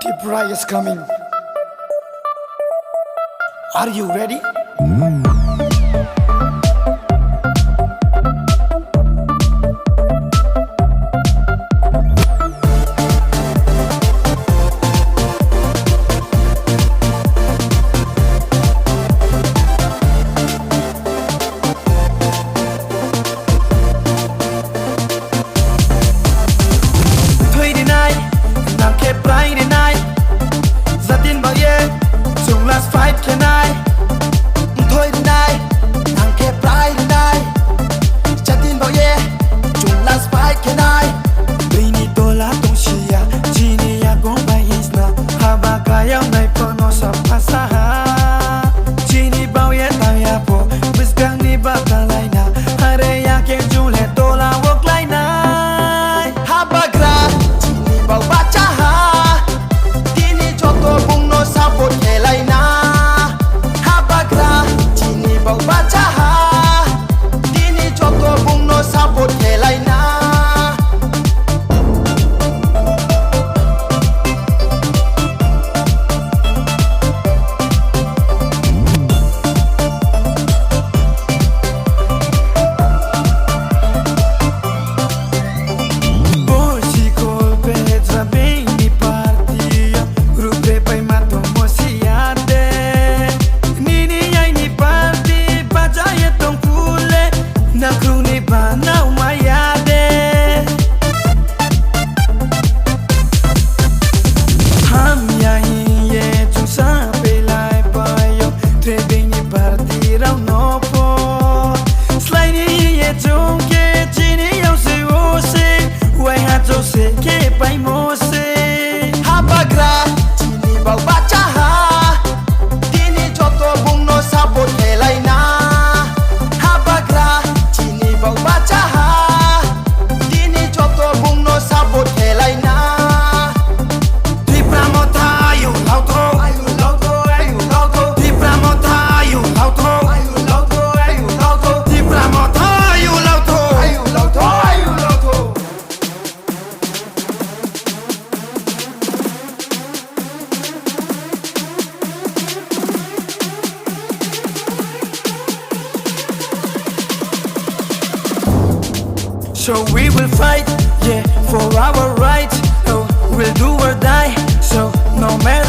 Tipra is coming. Are you ready? Friday night, Zatin bao ye, chung last fight can I? Thôi đi này, nàng kẹp Friday night, Zatin bao ye, chung last fight can I? Bini tola tong siya, jini ya kong bayis na, haba kaya may pono sa pasaha. Jini bao ye taya po, biskang ni batalay na, hare ya kem jule tola wok lay na. Haba gra, jini bao bacha. So we will fight, yeah, for our rights. Oh, we'll do or die. So no matter